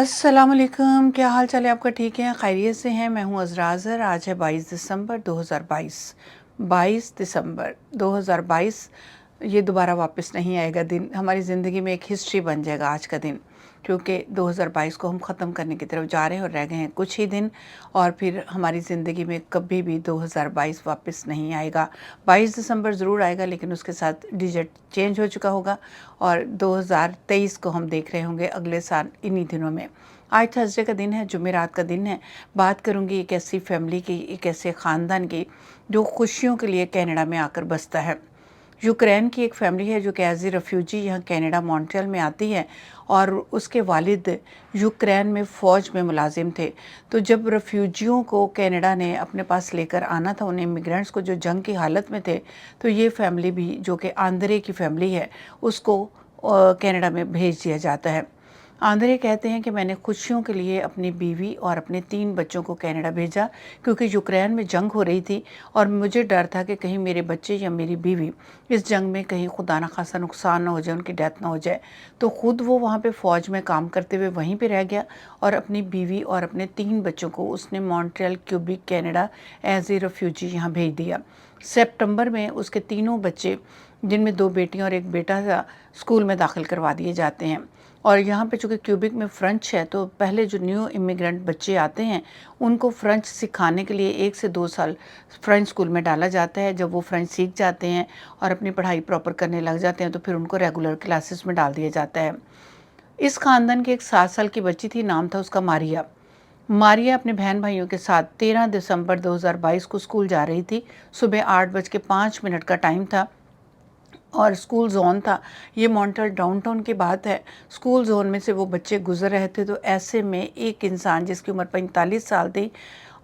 अस्सलाम वालेकुम, क्या हाल चाल है आपका? ठीक है, खैरियत से हैं? मैं हूं अज़रा अज़हर। आज है 22 दिसंबर 2022। 22 दिसंबर 2022 ये दोबारा वापस नहीं आएगा दिन। हमारी ज़िंदगी में एक हिस्ट्री बन जाएगा आज का दिन, क्योंकि 2022 को हम ख़त्म करने की तरफ जा रहे हैं और रह गए हैं कुछ ही दिन, और फिर हमारी ज़िंदगी में कभी भी 2022 वापस नहीं आएगा। 22 दिसंबर ज़रूर आएगा, लेकिन उसके साथ डिजिट चेंज हो चुका होगा और 2023 को हम देख रहे होंगे अगले साल इन्हीं दिनों में। आज थर्सडे का दिन है, जुमेरात का दिन है। बात करूंगी एक ऐसी फैमिली की, एक ऐसे ख़ानदान की जो खुशियों के लिए कनाडा में आकर बसता है। यूक्रेन की एक फैमिली है जो कि एज ए रेफ्यूजी यहाँ कनाडा मॉन्ट्रियल में आती है, और उसके वालिद यूक्रेन में फ़ौज में मुलाजिम थे। तो जब रेफ्यूजियों को कनाडा ने अपने पास लेकर आना था, उन इमिग्रेंट्स को जो जंग की हालत में थे, तो ये फैमिली भी, जो कि आंद्रे की फैमिली है, उसको कनाडा में भेज दिया जाता है। आंद्रे कहते हैं कि मैंने खुशियों के लिए अपनी बीवी और अपने 3 बच्चों को कनाडा भेजा, क्योंकि यूक्रेन में जंग हो रही थी और मुझे डर था कि कहीं मेरे बच्चे या मेरी बीवी इस जंग में कहीं खुदा न खासा नुकसान ना हो जाए, उनकी डेथ ना हो जाए। तो ख़ुद वो वहाँ पे फ़ौज में काम करते हुए वहीं पे रह गया, और अपनी बीवी और अपने 3 बच्चों को उसने Montreal, Quebec, Canada as a refugee यहाँ भेज दिया। सितंबर में उसके तीनों बच्चे, जिनमें 2 बेटियां और 1 बेटा था, स्कूल में दाखिल करवा दिए जाते हैं। और यहाँ पे चूँकि क्यूबिक में फ़्रेंच है, तो पहले जो न्यू इमिग्रेंट बच्चे आते हैं उनको फ़्रेंच सिखाने के लिए 1 से 2 साल फ़्रेंच स्कूल में डाला जाता है। जब वो फ़्रेंच सीख जाते हैं और अपनी पढ़ाई प्रॉपर करने लग जाते हैं, तो फिर उनको रेगुलर क्लासेस में डाल दिया जाता है। इस ख़ानदान की एक 7 साल की बच्ची थी, नाम था उसका मारिया। मारिया अपने बहन भाइयों के साथ 13 दिसंबर 2022 को स्कूल जा रही थी। सुबह 8:05 का टाइम था और स्कूल ज़ोन था। ये मॉन्ट्रियल डाउनटाउन की बात है। स्कूल ज़ोन में से वो बच्चे गुजर रहे थे, तो ऐसे में एक इंसान जिसकी उम्र 45 साल थी,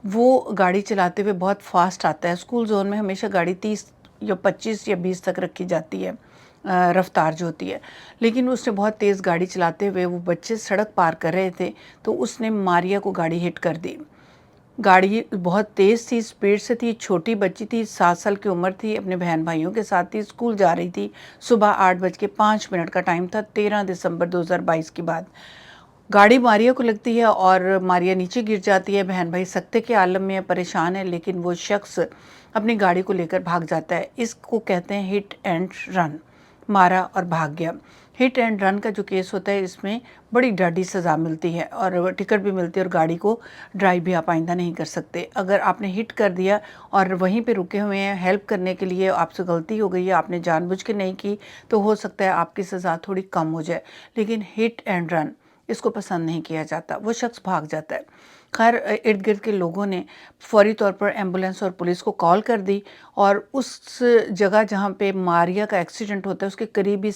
वो गाड़ी चलाते हुए बहुत फास्ट आता है। स्कूल ज़ोन में हमेशा गाड़ी 30 या 25 या 20 तक रखी जाती है, रफ्तार जो होती है, लेकिन उसने बहुत तेज़ गाड़ी चलाते हुए, वो बच्चे सड़क पार कर रहे थे, तो उसने मारिया को गाड़ी हिट कर दी। गाड़ी बहुत तेज़ थी, स्पीड से थी, छोटी बच्ची थी, 7 साल की उम्र थी, अपने बहन भाइयों के साथ थी, स्कूल जा रही थी। सुबह 8:05 का टाइम था, 13 दिसंबर 2022 की बात। गाड़ी मारिया को लगती है और मारिया नीचे गिर जाती है। बहन भाई सख्ते के आलम में परेशान है, लेकिन वो शख्स अपनी गाड़ी को लेकर भाग जाता है। इसको कहते हैं हिट एंड रन, मारा और भाग गया। हिट एंड रन का जो केस होता है, इसमें बड़ी डाढ़ी सज़ा मिलती है और टिकट भी मिलती है, और गाड़ी को ड्राइव भी आप आइंदा नहीं कर सकते। अगर आपने हिट कर दिया और वहीं पे रुके हुए हैं हेल्प करने के लिए, आपसे गलती हो गई है, आपने जानबूझ के नहीं की, तो हो सकता है आपकी सज़ा थोड़ी कम हो जाए। लेकिन हिट एंड रन, इसको पसंद नहीं किया जाता, वो शख्स भाग जाता है। खैर, इर्द गिर्द के लोगों ने फौरी तौर पर एम्बुलेंस और पुलिस को कॉल कर दी, और उस जगह जहाँ पे मारिया का एक्सीडेंट होता है, उसके करीब ही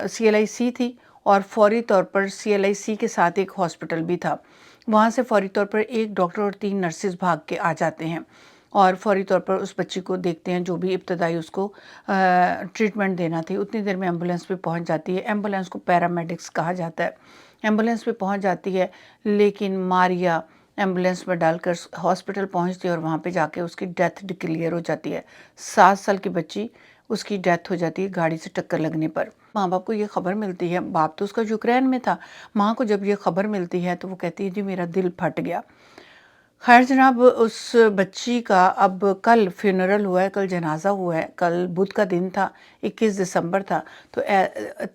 CLIC थी, और फौरी तौर पर CLIC के साथ एक हॉस्पिटल भी था। वहाँ से फौरी तौर पर 1 डॉक्टर और 3 नर्सेज भाग के आ जाते हैं और फौरी तौर पर उस बच्ची को देखते हैं, जो भी इब्तदाई उसको ट्रीटमेंट देना थी। उतनी देर में एम्बुलेंस भी पहुँच जाती है। एम्बुलेंस को पैरामेडिक्स कहा जाता है। एम्बुलेंस पे पहुँच जाती है, लेकिन मारिया एम्बुलेंस में डालकर हॉस्पिटल पहुँचती है और वहाँ पे जाके उसकी डेथ डिक्लेयर हो जाती है। 7 साल की बच्ची, उसकी डेथ हो जाती है गाड़ी से टक्कर लगने पर। माँ बाप को ये खबर मिलती है, बाप तो उसका यूक्रेन में था। माँ को जब ये खबर मिलती है तो वो कहती है, जी मेरा दिल फट गया। खैर जनाब, उस बच्ची का अब कल फ्यूनरल हुआ है, कल जनाजा हुआ है। कल बुध का दिन था, 21 दिसंबर था। तो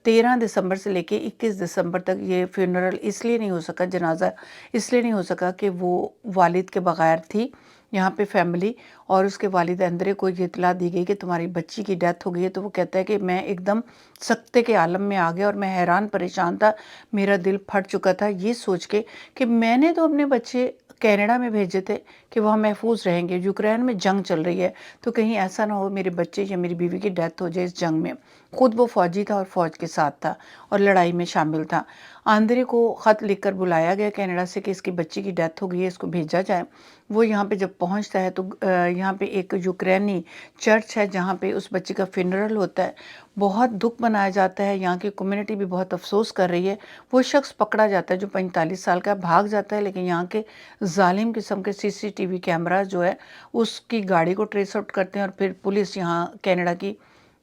13 दिसंबर से लेके 21 दिसंबर तक ये फ्यूनरल इसलिए नहीं हो सका, जनाजा इसलिए नहीं हो सका कि वो वालिद के बगैर थी यहाँ पे फैमिली, और उसके वालिद अंदरे को ये इतला दी गई कि तुम्हारी बच्ची की डेथ हो गई है। तो वो कहता है कि मैं एकदम सख्ते के आलम में आ गया और मैं हैरान परेशान था, मेरा दिल फट चुका था ये सोच के कि मैंने तो अपने बच्चे कनाडा में भेजे थे कि वहाँ महफूज रहेंगे। यूक्रेन में जंग चल रही है, तो कहीं ऐसा ना हो मेरे बच्चे या मेरी बीवी की डेथ हो जाए इस जंग में। खुद वो फ़ौजी था और फ़ौज के साथ था और लड़ाई में शामिल था। आंद्रे को ख़त लिखकर बुलाया गया कनाडा से कि इसकी बच्ची की डेथ हो गई है, इसको भेजा जाए। वो यहाँ पे जब पहुँचता है तो यहाँ पे एक यूक्रेनी चर्च है जहाँ पे उस बच्ची का फ्यूनरल होता है। बहुत दुख मनाया जाता है, यहाँ की कम्युनिटी भी बहुत अफसोस कर रही है। वो शख्स पकड़ा जाता है जो 45 साल का, भाग जाता है, लेकिन यहाँ के जालिम किस्म के CCTV कैमरा जो है उसकी गाड़ी को ट्रेस आउट करते हैं, और फिर पुलिस यहाँ कनाडा की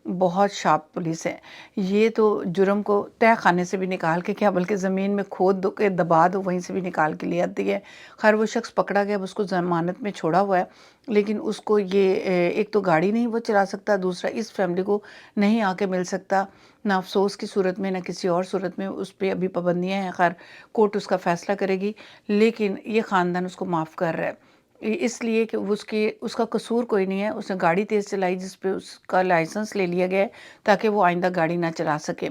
بہت شارپ پولیس ہے، یہ تو جرم کو تہہ خانے سے بھی نکال کے کیا بلکہ زمین میں کھود دو کے دبا دو وہیں سے بھی نکال کے لے آتی ہے۔ خیر وہ شخص پکڑا گیا، اس کو ضمانت میں چھوڑا ہوا ہے، لیکن اس کو یہ ایک تو گاڑی نہیں وہ چلا سکتا، دوسرا اس فیملی کو نہیں آ کے مل سکتا، نہ افسوس کی صورت میں نہ کسی اور صورت میں، اس پہ ابھی پابندیاں ہیں۔ خیر کورٹ اس کا فیصلہ کرے گی، لیکن یہ خاندان اس کو معاف کر رہا ہے، اس لیے کہ اس کا قصور کوئی نہیں ہے، اس نے گاڑی تیز چلائی جس پہ اس کا لائسنس لے لیا گیا ہے تاکہ وہ آئندہ گاڑی نہ چلا سکے۔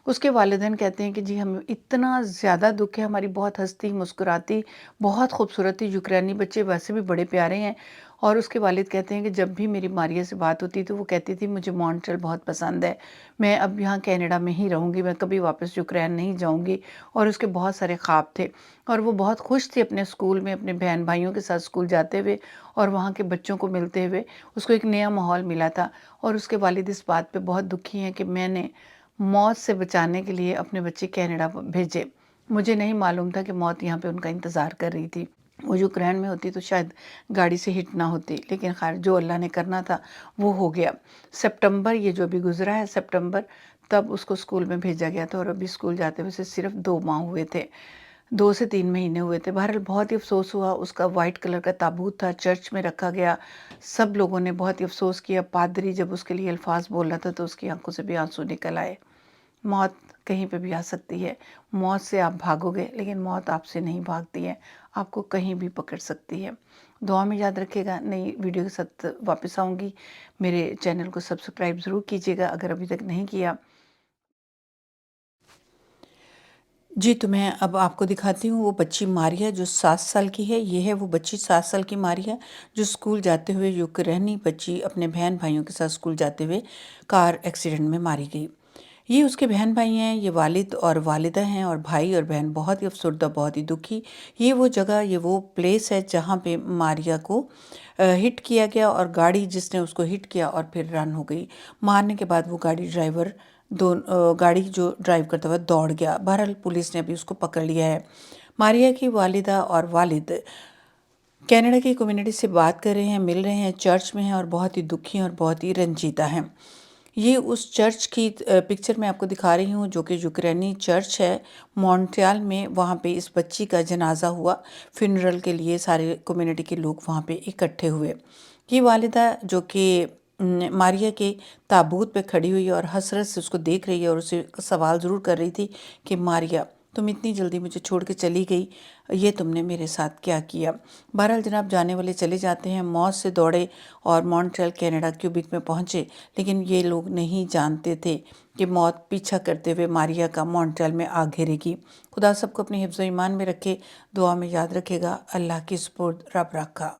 اس کے والدین کہتے ہیں کہ جی ہمیں اتنا زیادہ دکھ ہے، ہماری بہت ہنستی مسکراتی بہت خوبصورت تھی، یوکرینی بچے ویسے بھی بڑے پیارے ہیں، اور اس کے والد کہتے ہیں کہ جب بھی میری ماریہ سے بات ہوتی تو وہ کہتی تھی مجھے مونٹریل بہت پسند ہے، میں اب یہاں کینیڈا میں ہی رہوں گی، میں کبھی واپس یوکرین نہیں جاؤں گی، اور اس کے بہت سارے خواب تھے، اور وہ بہت خوش تھی اپنے اسکول میں اپنے بہن بھائیوں کے ساتھ اسکول جاتے ہوئے اور وہاں کے بچوں کو ملتے ہوئے، اس کو ایک نیا ماحول ملا تھا، اور اس کے والد اس بات پہ بہت دکھی ہیں کہ میں نے موت سے بچانے کے لیے اپنے بچے کینیڈا بھیجے، مجھے نہیں معلوم تھا کہ موت یہاں پہ ان کا انتظار کر رہی تھی، وہ یوکرین میں ہوتی تو شاید گاڑی سے ہٹ نہ ہوتی، لیکن خیر جو اللہ نے کرنا تھا وہ ہو گیا۔ سپٹمبر یہ جو بھی گزرا ہے سپٹمبر، تب اس کو اسکول میں بھیجا گیا تھا، اور ابھی اسکول جاتے ہوئے صرف 2 ماہ ہوئے تھے، 2 سے 3 مہینے ہوئے تھے۔ بہرحال بہت ہی افسوس ہوا، اس کا وائٹ کلر کا تابوت تھا، چرچ میں رکھا گیا، سب لوگوں نے بہت ہی افسوس کیا، پادری جب اس کے لیے الفاظ بول رہا تھا تو اس کی آنکھوں سے بھی آنسو نکل آئے۔ موت کہیں پہ بھی آ سکتی ہے، موت سے آپ بھاگو گے لیکن موت آپ سے نہیں بھاگتی ہے، آپ کو کہیں بھی پکڑ سکتی ہے۔ دعا میں یاد رکھیے گا، نئی ویڈیو کے ساتھ واپس آؤں گی، میرے چینل کو سبسکرائب ضرور کیجیے گا اگر ابھی تک نہیں کیا۔ جی تو میں اب آپ کو دکھاتی ہوں وہ بچی ماریہ جو 7 سال کی ہے، یہ ہے وہ بچی 7 سال کی ماریہ جو اسکول جاتے ہوئے، یوکرینی بچی اپنے بہن بھائیوں کے ساتھ اسکول جاتے ہوئے کار ایکسیڈنٹ میں ماری گئی۔ یہ اس کے بہن بھائی ہیں، یہ والد اور والدہ ہیں، اور بھائی اور بہن بہت ہی افسردہ بہت ہی دکھی۔ یہ وہ جگہ، یہ وہ پلیس ہے جہاں پہ ماریہ کو ہٹ کیا گیا، اور گاڑی جس نے اس کو ہٹ کیا اور پھر رن ہو گئی، مارنے کے بعد وہ گاڑی جو ڈرائیو کرتا ہوا دوڑ گیا۔ بہرحال پولیس نے ابھی اس کو پکڑ لیا ہے۔ ماریہ کی والدہ اور والد کینیڈا کی کمیونٹی سے بات کر رہے ہیں، مل رہے ہیں، چرچ میں ہیں، اور بہت ہی دکھی اور بہت ہی رنجیدہ ہیں۔ یہ اس چرچ کی پکچر میں آپ کو دکھا رہی ہوں جو کہ یوکرینی چرچ ہے مونٹریال میں، وہاں پہ اس بچی کا جنازہ ہوا، فنرل کے لیے سارے کمیونٹی کے لوگ وہاں پہ اکٹھے ہوئے۔ یہ والدہ جو کہ ماریہ کے تابوت پہ کھڑی ہوئی اور حسرت سے اس کو دیکھ رہی ہے، اور اسے سوال ضرور کر رہی تھی کہ ماریہ تم اتنی جلدی مجھے چھوڑ کے چلی گئی، یہ تم نے میرے ساتھ کیا کیا۔ بہرحال جناب جانے والے چلے جاتے ہیں، موت سے دوڑے اور مونٹریال کینیڈا کیوبیک میں پہنچے، لیکن یہ لوگ نہیں جانتے تھے کہ موت پیچھا کرتے ہوئے ماریہ کا مونٹریال میں آ گھیرے گی۔ خدا سب کو اپنی حفظ و ایمان میں رکھے، دعا میں یاد رکھے گا۔ اللہ کی سپرد، رب رکھا۔